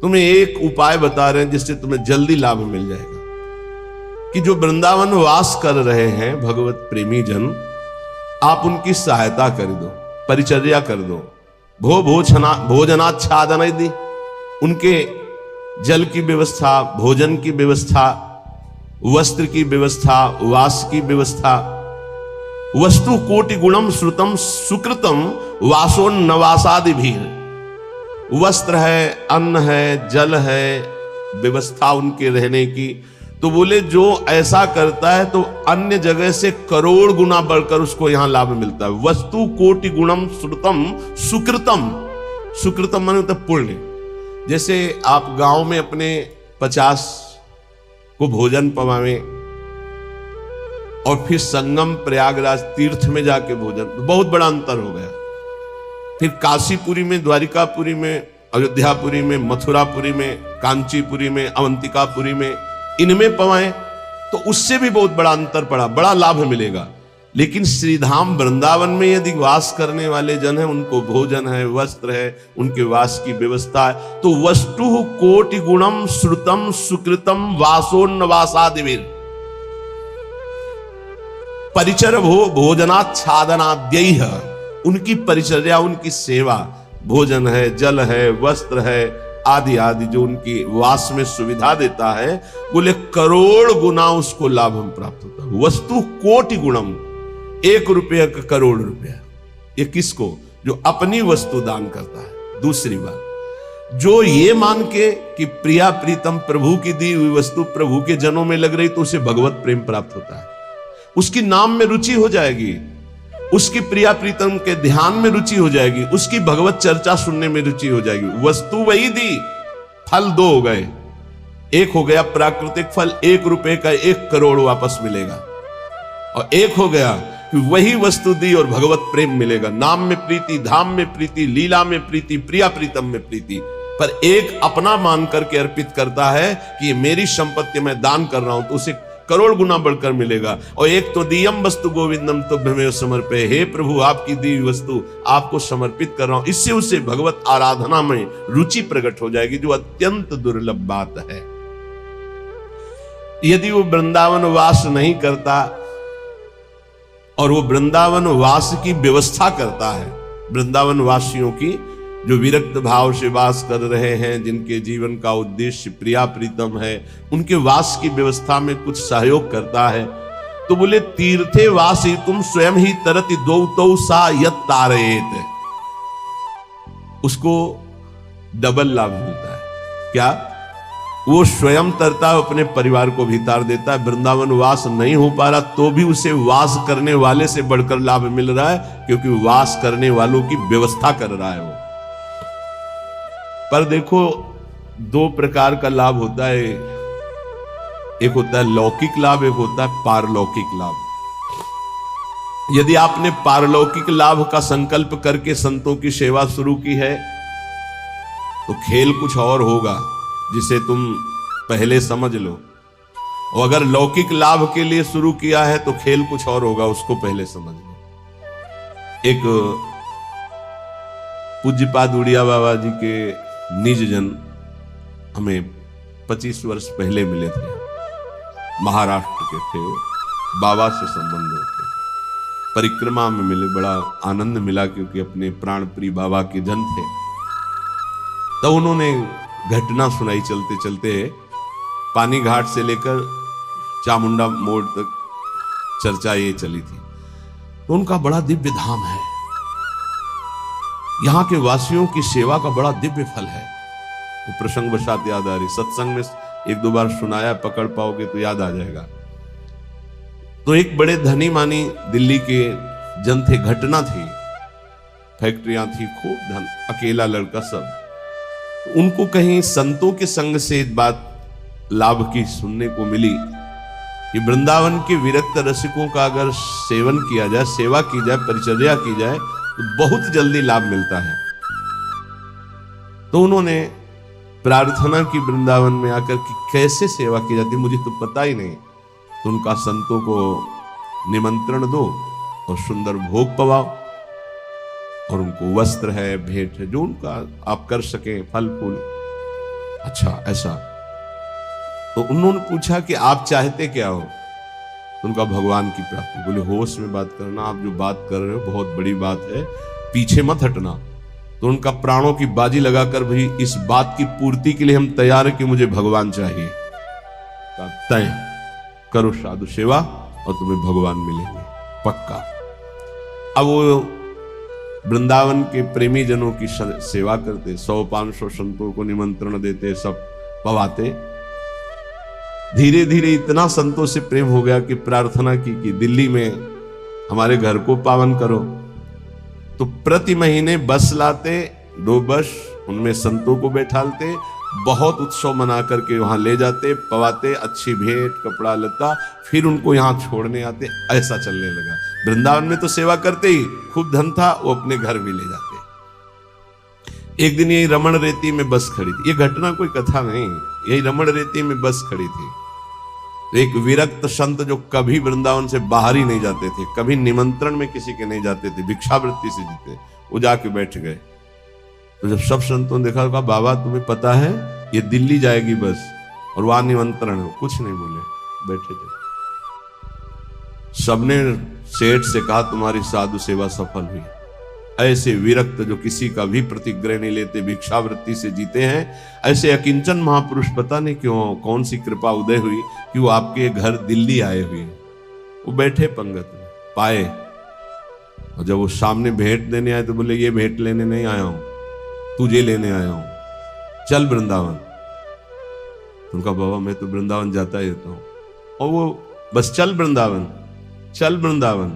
तुम्हें एक उपाय बता रहे हैं जिससे तुम्हें जल्दी लाभ मिल जाएगा कि जो वृंदावन वास कर रहे हैं भगवत प्रेमी जन, आप उनकी सहायता कर दो, परिचर्या कर दो, भोजनाच्छादन दी, उनके जल की व्यवस्था, भोजन की व्यवस्था, वस्त्र की व्यवस्था, वास की व्यवस्था। वस्तु कोटि गुणम श्रुतम सुकृतम वासोन्नवासादि भी। वस्त्र है, अन्न है, जल है, व्यवस्था उनके रहने की। तो बोले जो ऐसा करता है तो अन्य जगह से करोड़ गुना बढ़कर उसको यहां लाभ मिलता है। वस्तु कोटि गुणम श्रुतम सुकृतम। सुकृतम माने तो पुण्य। जैसे आप गांव में अपने 50 को भोजन पवावे और फिर संगम प्रयागराज तीर्थ में जाके भोजन, तो बहुत बड़ा अंतर हो गया। फिर काशीपुरी में, द्वारिकापुरी में, अयोध्यापुरी में, मथुरापुरी में, कांचीपुरी में, अवंतिकापुरी में, इनमें पवाएं तो उससे भी बहुत बड़ा अंतर पड़ा, बड़ा लाभ मिलेगा। लेकिन श्रीधाम वृंदावन में यदि वास करने वाले जन हैं, उनको भोजन है, वस्त्र है, उनके वास की व्यवस्था है, तो वस्तु कोटि गुणम श्रुतम सुकृतम वासोन्नवासादिवीर परिचर भोजनाच्छादनाद्यैः। उनकी परिचर्या, उनकी सेवा, भोजन है, जल है, वस्त्र है, आदि आदि जो उनकी वास में सुविधा देता है, बोले करोड़ गुना उसको लाभ हम प्राप्त होता है। वस्तु कोटि गुणम, 1 रुपया का करोड़ रुपया। ये किसको? जो अपनी वस्तु दान करता है। दूसरी बात, जो ये मान के कि प्रिया प्रीतम प्रभु की दी हुई वस्तु प्रभु के जनों में लग रही तो उसे भगवत प्रेम प्राप्त होता है, उसकी नाम में रुचि हो जाएगी, उसकी प्रिया प्रीतम के ध्यान में रुचि हो जाएगी, उसकी भगवत चर्चा सुनने में रुचि हो जाएगी। वस्तु वही दी, फल 2 हो गए। एक हो गया प्राकृतिक फल, 1 रुपए का 1 करोड़ वापस मिलेगा, और एक हो गया कि वही वस्तु दी और भगवत प्रेम मिलेगा। नाम में प्रीति, धाम में प्रीति, लीला में प्रीति, प्रिया प्रीतम में प्रीति। पर एक अपना मान करके अर्पित करता है कि ये मेरी संपत्ति मैं दान कर रहा हूं, तो उसे करोड़ गुना बढ़कर मिलेगा। और एक तो दियम वस्तु गोविंदम तुभ्यमेव समर्पये, हे प्रभु आपकी दी हुई वस्तु आपको समर्पित कर रहा हूं। इससे उसे भगवत आराधना में रुचि प्रकट हो जाएगी, जो अत्यंत दुर्लभ बात है। यदि वो वृंदावन वास नहीं करता और वो वृंदावन वास की व्यवस्था करता है, वृंदावन वासियों की जो विरक्त भाव से वास कर रहे हैं, जिनके जीवन का उद्देश्य प्रिया प्रीतम है, उनके वास की व्यवस्था में कुछ सहयोग करता है, तो बोले तीर्थे वासी तुम स्वयं ही तरति दो सा यत तारेत, उसको डबल लाभ मिलता है। क्या? वो स्वयं तरता है, अपने परिवार को भी तार देता है। वृंदावन वास नहीं हो पा रहा तो भी उसे वास करने वाले से बढ़कर लाभ मिल रहा है, क्योंकि वास करने वालों की व्यवस्था कर रहा है वो। पर देखो 2 प्रकार का लाभ होता है, एक होता है लौकिक लाभ, एक होता है पारलौकिक लाभ। यदि आपने पारलौकिक लाभ का संकल्प करके संतों की सेवा शुरू की है तो खेल कुछ और होगा, जिसे तुम पहले समझ लो। और अगर लौकिक लाभ के लिए शुरू किया है तो खेल कुछ और होगा, उसको पहले समझ लो। एक पूज्यपाद उड़िया बाबा जी के निज जन हमें 25 वर्ष पहले मिले थे, महाराष्ट्र के थे, बाबा से संबंध थे, परिक्रमा में मिले, बड़ा आनंद मिला क्योंकि अपने प्राण प्रिय बाबा के जन थे। तो उन्होंने घटना सुनाई चलते चलते, पानी घाट से लेकर चामुंडा मोड़ तक चर्चा ये चली थी। तो उनका बड़ा दिव्य धाम है, यहां के वासियों की सेवा का बड़ा दिव्य फल है। वो प्रसंग वशात याद आ रही, सत्संग में 1-2 बार सुनाया, पकड़ पाओगे तो याद आ जाएगा। तो एक बड़े धनी मानी दिल्ली के जन थे, घटना थी, फैक्ट्रियां थी, खूब धन, अकेला लड़का सब। उनको कहीं संतों के संग से एक बात लाभ की सुनने को मिली कि वृंदावन के विरक्त रसिकों का अगर सेवन किया जाए, सेवा की जाए, परिचर्या की जाए तो बहुत जल्दी लाभ मिलता है। तो उन्होंने प्रार्थना की वृंदावन में आकर कि कैसे सेवा की जाती, मुझे तो पता ही नहीं। तो उनका संतों को निमंत्रण दो और सुंदर भोग पवाओ, और उनको वस्त्र है, भेंट है, जो उनका आप कर सके, फल फूल। अच्छा ऐसा। तो उन्होंने पूछा कि आप चाहते क्या हो? तो उनका भगवान की प्राप्ति। बोले होश में बात करना, आप जो बात कर रहे हो बहुत बड़ी बात है, पीछे मत हटना। तो उनका प्राणों की बाजी लगाकर भाई इस बात की पूर्ति के लिए हम तैयार है कि मुझे भगवान चाहिए। तय करो साधु सेवा और तुम्हें भगवान मिलेंगे पक्का। अब वो वृंदावन के प्रेमी जनों की सेवा करते, 100-500 संतों को निमंत्रण देते, सब पवाते। धीरे धीरे इतना संतों से प्रेम हो गया कि प्रार्थना की कि दिल्ली में हमारे घर को पावन करो। तो प्रति महीने बस लाते, 2 बस, उनमें संतों को बैठालते, बहुत उत्सव मना करके वहां ले जाते, पवाते, अच्छी भेंट कपड़ा लता, फिर उनको यहां छोड़ने आते। ऐसा चलने लगा। वृंदावन में तो सेवा करते ही, खूब धन था, वो अपने घर भी ले जाते। एक दिन यही रमण रेती में बस खड़ी थी, ये घटना कोई कथा नहीं, यही रमण रेती में बस खड़ी थी। एक विरक्त संत जो कभी वृंदावन से बाहर ही नहीं जाते थे, कभी निमंत्रण में किसी के नहीं जाते थे, भिक्षावृत्ति से जीते, वो जाके बैठ गए। तो जब सब संतों ने देखा, कहा बाबा तुम्हें पता है ये दिल्ली जाएगी बस और वहां निमंत्रण है। कुछ नहीं बोले, बैठे थे। सबने सेठ से कहा तुम्हारी साधु सेवा सफल हुई। ऐसे विरक्त जो किसी का भी प्रतिग्रह नहीं लेते, भिक्षावृत्ति से जीते हैं, ऐसे अकिंचन महापुरुष पता नहीं क्यों कौन सी कृपा उदय हुई कि वो आपके घर दिल्ली आए हुए। वो बैठे पंगत में, पाए, और जब वो सामने भेंट देने आए तो बोले ये भेंट लेने नहीं आया हूं, तुझे लेने आया हूं, चल वृंदावन। उनका बाबा मैं तो वृंदावन जाता ही रहता हूं। और वो बस चल वृंदावन, चल वृंदावन।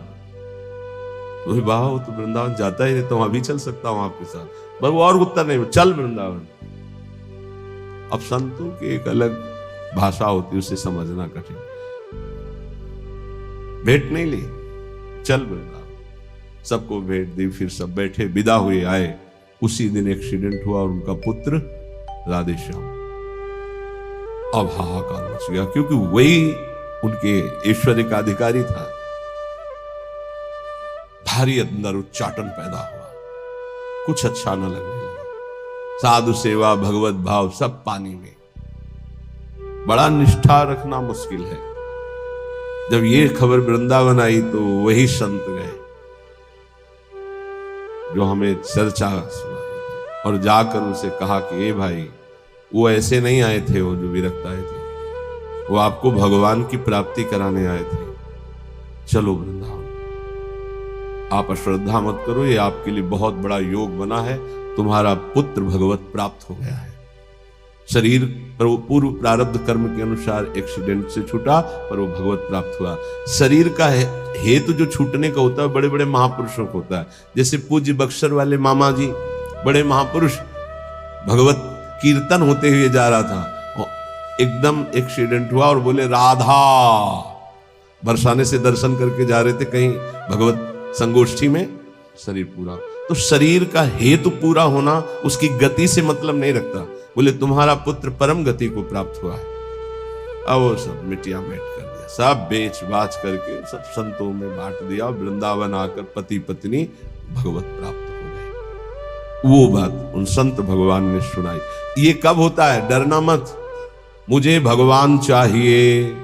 तो बाबा वो तो वृंदावन जाता ही रहता हूं, अभी चल सकता हूं आपके साथ। पर वो और उत्तर नहीं, चल वृंदावन। अब संतों की एक अलग भाषा होती है, उसे समझना कठिन। भेंट नहीं ली, चल वृंदावन। सबको भेंट दी, फिर सब बैठे, विदा हुए, आए। उसी दिन एक्सीडेंट हुआ और उनका पुत्र राधेश्याम। अब हाहाकार मच गया, क्योंकि वही उनके ऐश्वर्य का अधिकारी था। भारी अंदर उच्चाटन पैदा हुआ, कुछ अच्छा न लगने लगा। साधु सेवा, भगवत भाव सब पानी में। बड़ा निष्ठा रखना मुश्किल है। जब ये खबर वृंदावन आई तो वही संत गए जो हमें चर्चा सुना, और जाकर उसे कहा कि ए भाई, वो ऐसे नहीं आए थे, वो जो विरक्त आए थे, वो आपको भगवान की प्राप्ति कराने आए थे। चलो वृंदावन, आप अश्रद्धा मत करो, ये आपके लिए बहुत बड़ा योग बना है। तुम्हारा पुत्र भगवत प्राप्त हो गया है। शरीर पर वो पूर्व प्रारब्ध कर्म के अनुसार एक्सीडेंट से छूटा, पर वो भगवत प्राप्त हुआ। शरीर का हेतु जो छूटने का होता है बड़े बड़े महापुरुषों को होता है। जैसे पूज्य बक्सर वाले मामा जी, बड़े महापुरुष, भगवत कीर्तन होते हुए जा रहा था, एकदम एक्सीडेंट हुआ और बोले राधा, बरसाने से दर्शन करके जा रहे थे कहीं भगवत संगोष्ठी में, शरीर पूरा। तो शरीर का हेतु पूरा होना उसकी गति से मतलब नहीं रखता। बोले तुम्हारा पुत्र परम गति को प्राप्त हुआ है। अब वो सब मिटिया मेट कर दिया, सब बेच बाच करके सब संतों में बांट दिया। वृंदावन आकर पति पत्नी भगवत प्राप्त हो गए। वो बात उन संत भगवान ने सुनाई। ये कब होता है? डरना मत, मुझे भगवान चाहिए,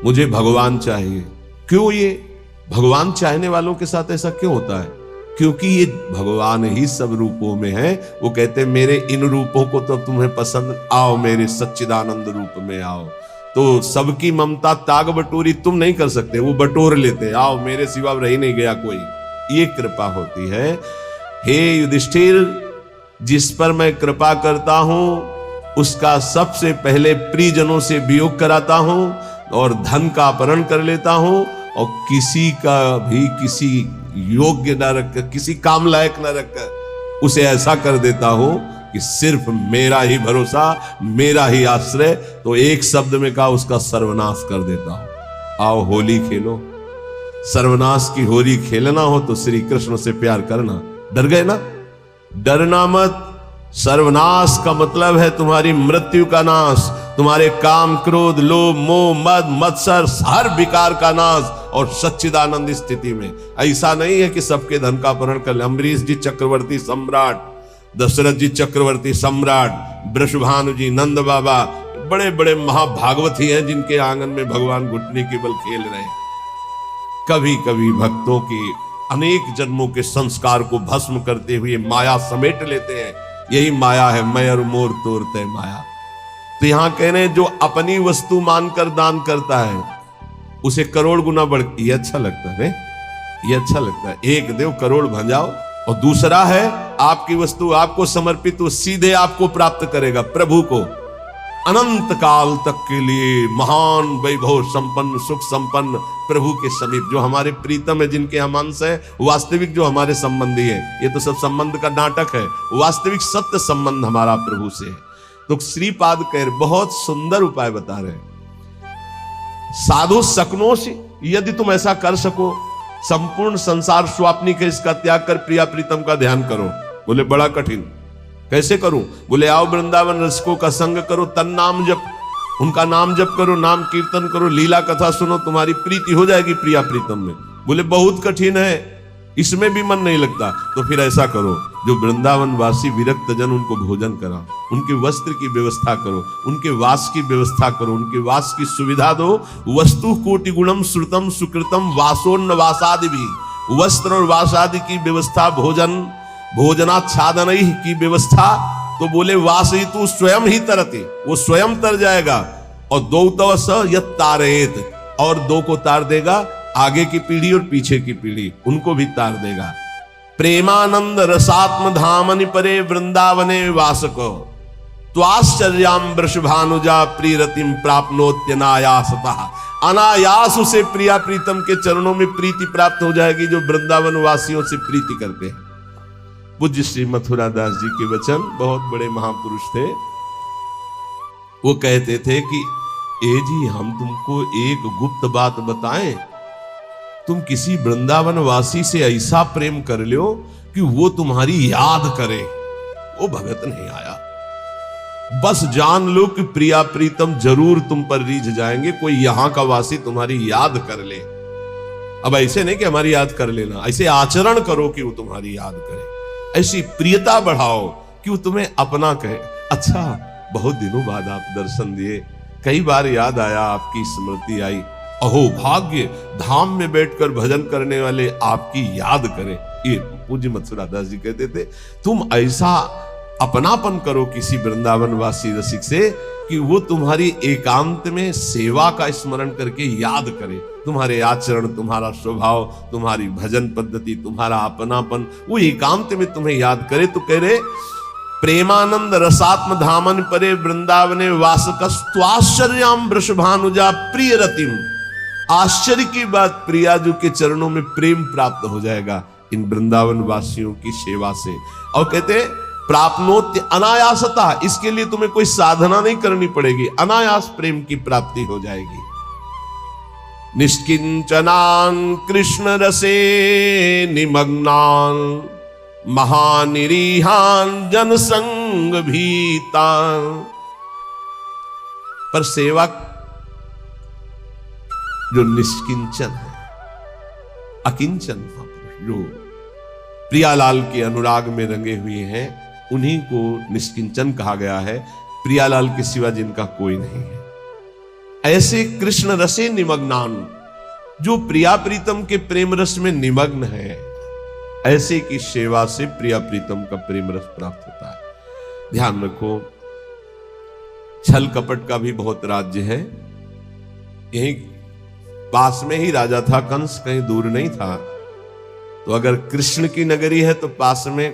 मुझे भगवान चाहिए। क्यों? ये भगवान चाहने वालों के साथ ऐसा क्यों होता है? क्योंकि ये भगवान ही सब रूपों में है। वो कहते मेरे इन रूपों को तो तुम्हें पसंद, आओ मेरे सच्चिदानंद रूप में आओ। तो सबकी ममता ताग बटोरी तुम नहीं कर सकते, वो बटोर लेते, आओ मेरे सिवा रह नहीं गया कोई। ये कृपा होती है। हे युधिष्ठिर, जिस पर मैं कृपा करता हूं उसका सबसे पहले प्रियजनों से वियोग कराता हूं और धन का अपहरण कर लेता हूं, और किसी का भी किसी योग्य न रखकर, किसी काम लायक न रखकर उसे ऐसा कर देता हूं कि सिर्फ मेरा ही भरोसा, मेरा ही आश्रय। तो एक शब्द में कहा, उसका सर्वनाश कर देता हूं। आओ होली खेलो। सर्वनाश की होली खेलना हो तो श्री कृष्ण से प्यार करना। डर गए ना? डरना मत। सर्वनाश का मतलब है तुम्हारी मृत्यु का नाश, तुम्हारे काम, क्रोध, लोभ, मोह, मद, मत्सर, हर विकार का नाश। और सच्चिदानंद स्थिति में ऐसा नहीं है कि सबके धन का अपहरण कर ले। अम्बरीश जी चक्रवर्ती सम्राट, दशरथ जी चक्रवर्ती सम्राट, वृषभानु जी, नंद बाबा, बड़े बड़े महाभागवती हैं जिनके आंगन में भगवान घुटने के बल खेल रहे हैं। कभी कभी भक्तों के अनेक जन्मों के संस्कार को भस्म करते हुए माया समेट लेते हैं। यही माया है, मैं और मोर तोड़ते माया। तो यहां कह रहे हैं जो अपनी वस्तु मानकर दान करता है उसे करोड़ गुना बढ़, ये अच्छा लगता है, ये अच्छा लगता है। एक देव करोड़ भंजाओ, और दूसरा है आपकी वस्तु आपको समर्पित, वो सीधे आपको प्राप्त करेगा प्रभु को अनंत काल तक के लिए। महान वैभव संपन्न, सुख संपन्न प्रभु के समीप, जो हमारे प्रीतम है, जिनके हम अंश है, वास्तविक जो हमारे संबंधी है। ये तो सब संबंध का नाटक है, वास्तविक सत्य संबंध हमारा प्रभु से है। तो श्रीपाद कह बहुत सुंदर उपाय बता रहे हैं। साधु सकनोश, यदि तुम ऐसा कर सको, संपूर्ण संसार स्वाप्निक है, इसका त्याग कर प्रिया प्रीतम का ध्यान करो। बोले बड़ा कठिन, कैसे करूं? बोले आओ वृंदावन रसिकों का संग करो, तन नाम जप, उनका नाम जप करो, नाम कीर्तन करो, लीला कथा सुनो, तुम्हारी प्रीति हो जाएगी प्रिया प्रीतम में। बोले बहुत कठिन है, इसमें भी मन नहीं लगता। तो फिर ऐसा करो, जो वृंदावन वासी विरक्त जन, उनको भोजन कराओ, उनके वस्त्र की व्यवस्था करो, उनके वास की व्यवस्था करो, उनके वास की सुविधा दो। वस्तु कोटि गुणम श्रुतम सुकृतम वासोन्न वासादि भी, वस्त्र और वास आदि की व्यवस्था, भोजन भोजनाच्छादन की व्यवस्था। तो बोले वास ही तू स्वयं ही तरते, वो स्वयं तर जाएगा। और दो तो स यत तारेत, और दो को तार देगा, आगे की पीढ़ी और पीछे की पीढ़ी, उनको भी तार देगा। प्रेमानंद रसात्म धामनि परे वृंदावने वासको, त्वाश्चर्याम वृषभानुजा प्रीरतिम प्राप्नोत्यनायासतः। अनायास उसे प्रिया प्रीतम के चरणों में प्रीति प्राप्त हो जाएगी, जो वृंदावन वासियों से प्रीति करते हैं। पूज्य श्री मथुरा दास जी के वचन, बहुत बड़े महापुरुष थे। वो कहते थे कि ए जी, हम तुमको एक गुप्त बात बताएं, तुम किसी वृंदावन वासी से ऐसा प्रेम कर लो कि वो तुम्हारी याद करे। वो भगत नहीं आया, बस जान लो कि प्रिया प्रीतम जरूर तुम पर रीझ जाएंगे, कोई यहां का वासी तुम्हारी याद कर ले। अब ऐसे नहीं कि हमारी याद कर लेना, ऐसे आचरण करो कि वो तुम्हारी याद करे, ऐसी प्रियता बढ़ाओ कि वो तुम्हें अपना कहे। अच्छा, बहुत दिनों बाद आप दर्शन दिए, कई बार याद आया, आपकी स्मृति आई, अहो भाग्य, धाम में बैठकर भजन करने वाले आपकी याद करें। ये पूज्य मथुरा दास जी कहते थे, तुम ऐसा अपनापन करो किसी वृंदावन वासी रसिक से कि वो तुम्हारी एकांत में सेवा का स्मरण करके याद करे। तुम्हारे आचरण, तुम्हारा स्वभाव, तुम्हारी भजन पद्धति, तुम्हारा अपनापन, वो एकांत में तुम्हें याद करे। तो कह रहे प्रेमानंद रसात्म धामन परे वृंदावने वासकस्त्वाश्चर्याम वृषभानुजा प्रिय रतिम। आश्चर्य की बात, प्रियाजू के चरणों में प्रेम प्राप्त हो जाएगा इन वृंदावन वासियों की सेवा से। और कहते प्राप्नोत्य अनायासता, इसके लिए तुम्हें कोई साधना नहीं करनी पड़ेगी, अनायास प्रेम की प्राप्ति हो जाएगी। निष्किंचनान कृष्ण रसे निमग्नान महानिरीहान जनसंग भीतान। पर सेवक जो निष्किंचन है, अकिंचन, जो प्रियालाल के अनुराग में रंगे हुए हैं, उन्हीं को निष्किंचन कहा गया है। प्रियालाल के सिवा जिनका कोई नहीं है, ऐसे कृष्ण रसे निमग्नान, जो प्रिया प्रीतम के प्रेम रस में निमग्न है, ऐसे की सेवा से प्रिया प्रीतम का प्रेम रस प्राप्त होता है। ध्यान रखो, छल कपट का भी बहुत राज्य है। यहीं पास में ही राजा था कंस, कहीं दूर नहीं था। तो अगर कृष्ण की नगरी है तो पास में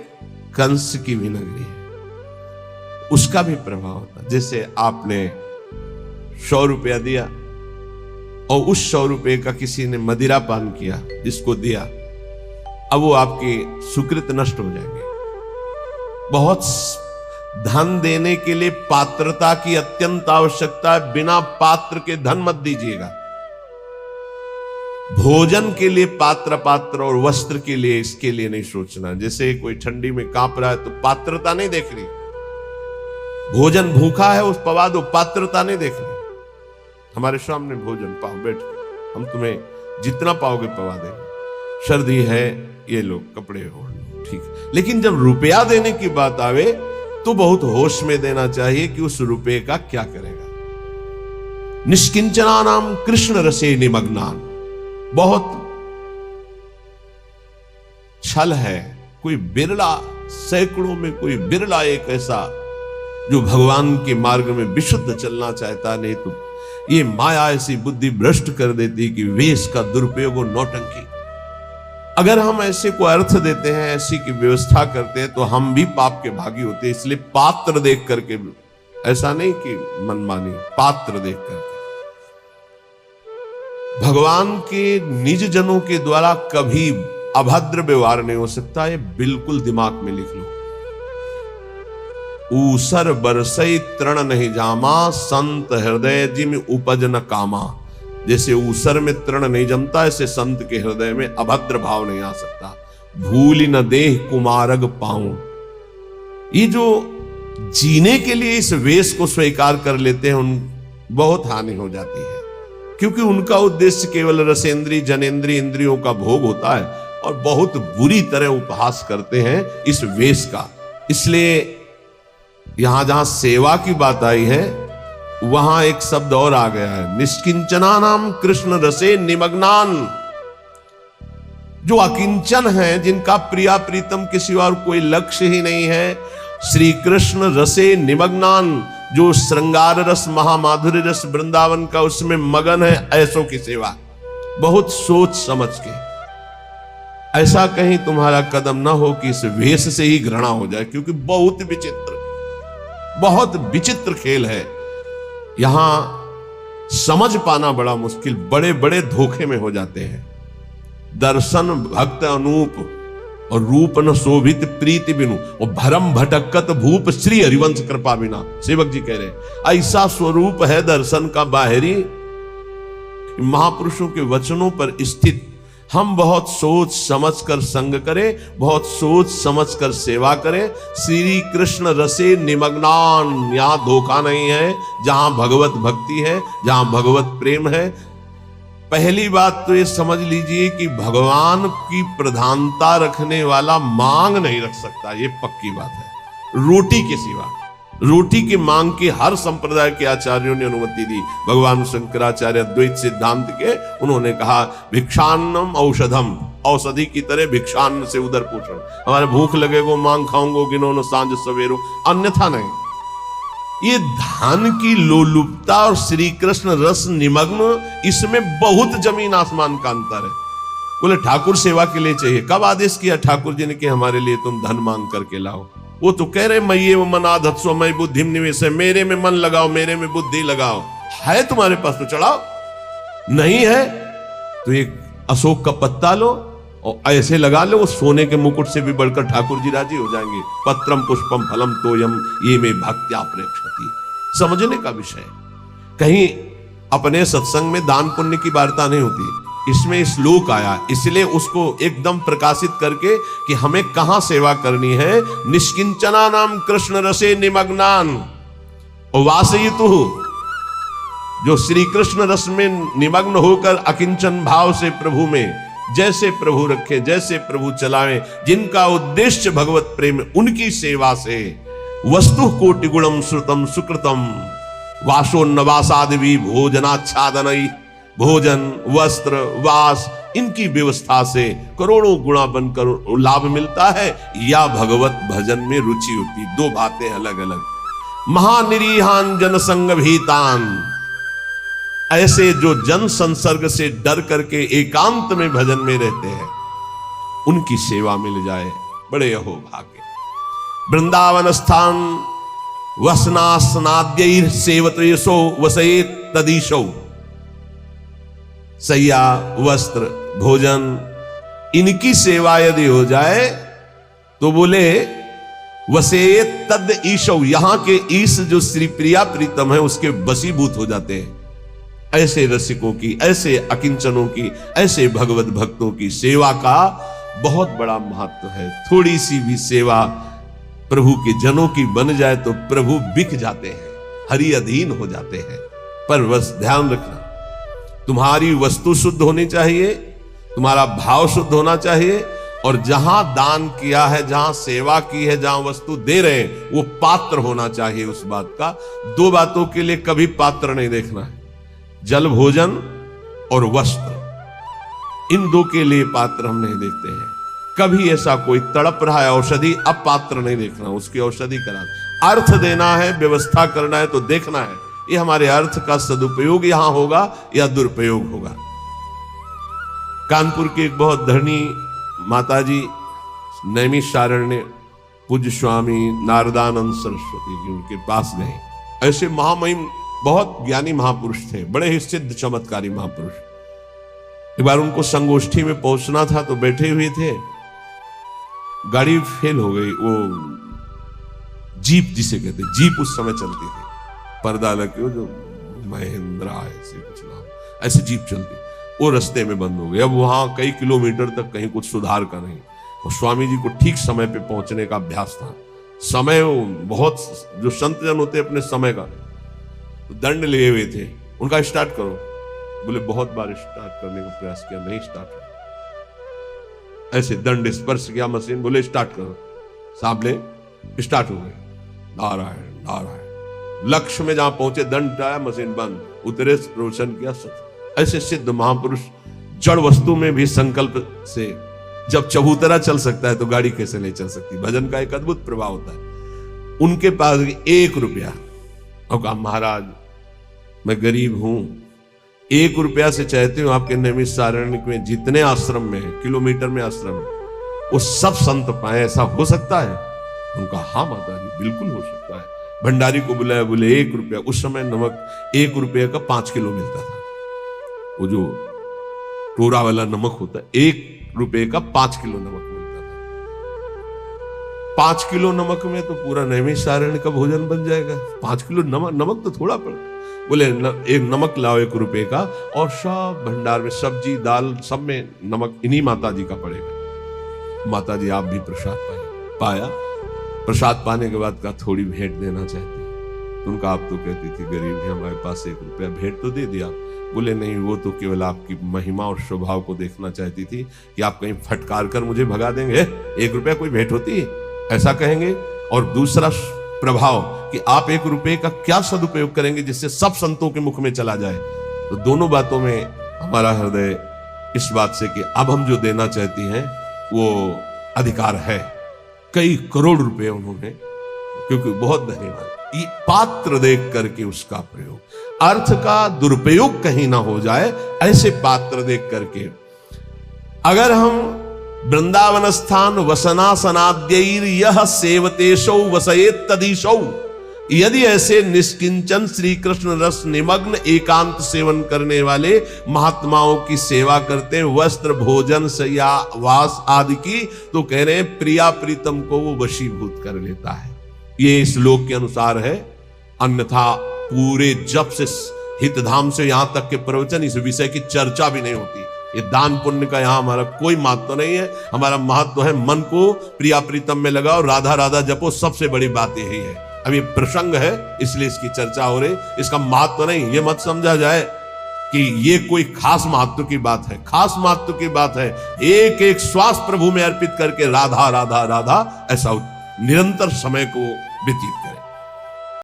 कंस की भी नगरी है, उसका भी प्रभाव होता है। जैसे आपने 100 रुपया दिया और उस 100 रुपये का किसी ने मदिरा पान किया, जिसको दिया, अब वो आपके सुकृत नष्ट हो जाएंगे। बहुत धन देने के लिए पात्रता की अत्यंत आवश्यकता है, बिना पात्र के धन मत दीजिएगा। भोजन के लिए पात्र और वस्त्र के लिए, इसके लिए नहीं सोचना। जैसे कोई ठंडी में कांप रहा है तो पात्रता नहीं देखनी, भोजन भूखा है उस पवा दो, पात्रता नहीं देखनी। हमारे सामने भोजन पाओ, बैठ के हम तुम्हें जितना पाओगे पवा देंगे। सर्दी है, ये लो कपड़े ओढ़ लो, ठीक। लेकिन जब रुपया देने की बात आवे तो बहुत होश में देना चाहिए कि उस रुपये का क्या करेगा। निष्किंचना नाम कृष्ण रसे निमग्नान, बहुत छल है। कोई बिरला, सैकड़ों में कोई बिरला एक ऐसा जो भगवान के मार्ग में विशुद्ध चलना चाहता, नहीं तो ये माया ऐसी बुद्धि भ्रष्ट कर देती कि वेश का दुरुपयोग और नौटंकी। अगर हम ऐसे को अर्थ देते हैं, ऐसी की व्यवस्था करते हैं, तो हम भी पाप के भागी होते हैं। इसलिए पात्र देख करके, ऐसा नहीं कि मनमानी, पात्र देख करके। भगवान के निज जनों के द्वारा कभी अभद्र व्यवहार नहीं हो सकता, ये बिल्कुल दिमाग में लिख लो। ऊसर बरसई तृण नहीं जामा, संत हृदय जिम उपज न कामा। जैसे ऊसर में तृण नहीं जमता, ऐसे संत के हृदय में अभद्र भाव नहीं आ सकता। भूल न देह कुमारग पाऊं। ये जो जीने के लिए इस वेश को स्वीकार कर लेते हैं, उन बहुत हानि हो जाती है, क्योंकि उनका उद्देश्य केवल रसेंद्री जनेंद्री इंद्रियों का भोग होता है और बहुत बुरी तरह उपहास करते हैं इस वेश का। इसलिए यहां जहां सेवा की बात आई है, वहां एक शब्द और आ गया है, निष्किंचना नाम कृष्ण रसे निमग्नान। जो अकिंचन है, जिनका प्रिया प्रीतम के सिवा और कोई लक्ष्य ही नहीं है, श्री कृष्ण रसे निमग्नान, जो श्रृंगार रस महामाधुर्य रस वृंदावन का उसमें मगन है, ऐसों की सेवा बहुत सोच समझ के। ऐसा कहीं तुम्हारा कदम ना हो कि इस वेश से ही घृणा हो जाए, क्योंकि बहुत विचित्र खेल है। यहां समझ पाना बड़ा मुश्किल, बड़े बड़े धोखे में हो जाते हैं। दर्शन भक्त अनूप और रूप न शोभित प्रीति बिनु, और भरम भटकत भूप श्री हरिवंश कृपा बिना। सेवक जी कह रहे ऐसा स्वरूप है दर्शन का बाहरी, महापुरुषों के वचनों पर स्थित। हम बहुत सोच समझ कर संग करें, बहुत सोच समझ कर सेवा करें। श्री कृष्ण रसे निमग्नान, यहां धोखा नहीं है। जहां भगवत भक्ति है, जहां भगवत प्रेम है, पहली बात तो ये समझ लीजिए कि भगवान की प्रधानता रखने वाला मांग नहीं रख सकता, ये पक्की बात है। रोटी के सिवा, रोटी की मांग की हर संप्रदाय के आचार्यों ने अनुमति दी। भगवान शंकराचार्य द्वैत सिद्धांत के, उन्होंने कहा भिक्षान्नम औषधम, औषधि की तरह भिक्षान्न से उदर पोषण। हमारे भूख लगेगो मांग खाऊंगो गिनोनो सांझ सवेरो, अन्यथा नहीं। ये धान की लोलुपता और श्री कृष्ण रस निमग्न, इसमें बहुत जमीन आसमान का अंतर है। बोले ठाकुर सेवा के लिए चाहिए, कब आदेश किया ठाकुर जी ने कि हमारे लिए तुम धन मांग करके लाओ? वो तो कह रहे मये वो मन आधत्सो मई बुद्धि निवेश है, मेरे में मन लगाओ, मेरे में बुद्धि लगाओ। है तुम्हारे पास तो चढ़ाओ, नहीं है तो एक अशोक का पत्ता लो और ऐसे लगा लो, सोने के मुकुट से भी बढ़कर ठाकुर जी राजी हो जाएंगे। पत्रम पुष्पम फलम तोयम ये में भक्त्या प्रेक्षति। समझने का विषय, कहीं अपने सत्संग में दान पुण्य की वार्ता नहीं होती, इसमें श्लोक आया, इसलिए उसको एकदम प्रकाशित करके कि हमें कहां सेवा करनी है। निष्किंचना नाम कृष्ण रसे निमग्नान वासयितु, जो श्री कृष्ण रस में निमग्न होकर अकिंचन भाव से प्रभु में जैसे प्रभु रखे, जैसे प्रभु चलावे, जिनका उद्देश्य भगवत प्रेम, उनकी सेवा से वस्तु कोटि गुणम श्रुतम सुकृतम वासोन्नवासादि भोजनाच्छादनई, भोजन वस्त्र वास इनकी व्यवस्था से करोड़ों गुणा बनकर लाभ मिलता है, या भगवत भजन में रुचि होती। दो बातें अलग अलग। महानिरीहान जनसंग भीतान, ऐसे जो जन संसर्ग से डर करके एकांत में भजन में रहते हैं, उनकी सेवा मिल जाए, बड़े अहो भाग्य। वृंदावन स्थान वसनास्नाद्यैर सेवतेशो वसेत तदीशो, सैया वस्त्र भोजन इनकी सेवा यदि हो जाए तो बोले वसेत तद ईशो, यहां के ईश जो श्री प्रिया प्रीतम है उसके वशीभूत हो जाते हैं। ऐसे रसिकों की, ऐसे अकिंचनों की, ऐसे भगवत भक्तों की सेवा का बहुत बड़ा महत्व है। थोड़ी सी भी सेवा प्रभु के जनों की बन जाए तो प्रभु बिक जाते हैं, हरि अधीन हो जाते हैं। पर बस ध्यान रखना, तुम्हारी वस्तु शुद्ध होनी चाहिए, तुम्हारा भाव शुद्ध होना चाहिए, और जहां दान किया है, जहां सेवा की है, जहां वस्तु दे रहे हैं, वो पात्र होना चाहिए उस बात का। दो बातों के लिए कभी पात्र नहीं देखना है, जल भोजन और वस्त्र, इन दो के लिए पात्र हम नहीं देखते हैं। कभी ऐसा कोई तड़प रहा है औषधि, अब पात्र नहीं देखना, उसकी औषधि करा। अर्थ देना है, व्यवस्था करना है तो देखना है ये हमारे अर्थ का सदुपयोग यहां होगा या दुरुपयोग होगा। कानपुर की एक बहुत धरणी माताजी नैमिषारण्य पूज्य स्वामी नारदानंद सरस्वती जी उनके पास गए। ऐसे महामहिम बहुत ज्ञानी महापुरुष थे, बड़े ही सिद्ध चमत्कारी महापुरुष। एक बार उनको संगोष्ठी में पहुंचना था तो बैठे हुए थे, गाड़ी फेल हो गई। वो जीप जिसे कहते, जीप उस समय चलती थी, पर्दा लगे, वो जो महिंद्रा ऐसे कुछ नाम, ऐसे जीप चलती, वो रास्ते में बंद हो गई। अब वहां कई किलोमीटर तक कहीं कुछ सुधार का नहीं। और स्वामी जी को ठीक समय पे पहुंचने का अभ्यास था। समय बहुत, जो संत जन होते अपने समय का दंड लिए हुए थे। उनका स्टार्ट करो, बोले बहुत बार स्टार्ट करने का प्रयास किया, नहीं स्टार्ट हुआ। ऐसे दंड स्पर्श किया मशीन, बोले स्टार्ट करो, साबले स्टार्ट हो गए। नारायण नारायण, लक्ष्य में जहां पहुंचे दंड आया, मशीन बंद, उतरे, प्रवचन किया। ऐसे सिद्ध महापुरुष जड़ वस्तु में भी संकल्प से, जब चबूतरा चल सकता है तो गाड़ी कैसे नहीं चल सकती। भजन का एक अद्भुत प्रभाव होता है। उनके पास 1 रुपया, और कहा महाराज मैं गरीब हूं, 1 रुपया से चाहते हो आपके नैमिषारण्य में जितने आश्रम में, किलोमीटर में आश्रम है, वो सब संत पाए, ऐसा हो सकता है? उनका हाँ माता जी बिल्कुल हो सकता है। भंडारी को बुलाया, बोले 1 रुपया। उस समय नमक 1 रुपये का 5 किलो मिलता था। वो जो टोरा वाला नमक होता है, 1 रुपये का 5 किलो नमक मिलता था। 5 किलो नमक में तो पूरा नैमिषारण्य का भोजन बन जाएगा। 5 किलो नमक तो थोड़ा पड़ता। बोले एक नमक लाओ 1 रुपये का, और सब भंडार में सब्जी दाल सब में नमक इन्हीं माता जी का पड़ेगा। माता जी आप भी प्रसाद पाया। प्रसाद पाने के बाद का थोड़ी भेंट देना चाहती, तो उनका आप तो कहती थी गरीब है, हमारे पास 1 रुपया, भेंट तो दे दिया। बोले नहीं, वो तो केवल आपकी महिमा और स्वभाव को देखना चाहती थी कि आप कहीं फटकार कर मुझे भगा देंगे, 1 रुपया कोई भेंट होती है, ऐसा कहेंगे। और दूसरा प्रभाव कि आप 1 रुपये का क्या सदुपयोग करेंगे जिससे सब संतों के मुख में चला जाए। तो दोनों बातों में हमारा हृदय इस बात से कि अब हम जो देना चाहती हैं वो अधिकार है। कई करोड़ रुपए उन्होंने, क्योंकि बहुत धन्यवाद, ये पात्र देख करके उसका प्रयोग, अर्थ का दुरुपयोग कहीं ना हो जाए, ऐसे पात्र देख करके। अगर हम वृंदावन स्थान वसनासनाद्यैर यह सेवतेशौ वसयेत तदीशौ, यदि ऐसे निष्किंचन श्री कृष्ण रस निमग्न एकांत सेवन करने वाले महात्माओं की सेवा करते हैं, वस्त्र भोजन शय्या वास आदि की, तो कह रहे हैं प्रिया प्रीतम को वो वशीभूत कर लेता है। ये इस श्लोक के अनुसार है। अन्यथा पूरे जब से हितधाम से यहां तक के प्रवचन इस विषय की चर्चा भी नहीं होती। ये दान पुण्य का यहां हमारा कोई महत्व नहीं है। हमारा महत्व है मन को प्रिया प्रीतम में लगाओ, राधा राधा जपो, सबसे बड़ी बात यही है। अब ये प्रसंग है इसलिए इसकी चर्चा हो रही, इसका महत्व नहीं। ये मत समझा जाए कि ये कोई खास महत्व की बात है। खास महत्व की बात है, एक एक श्वास प्रभु में अर्पित करके राधा राधा राधा ऐसा निरंतर समय को व्यतीत करें।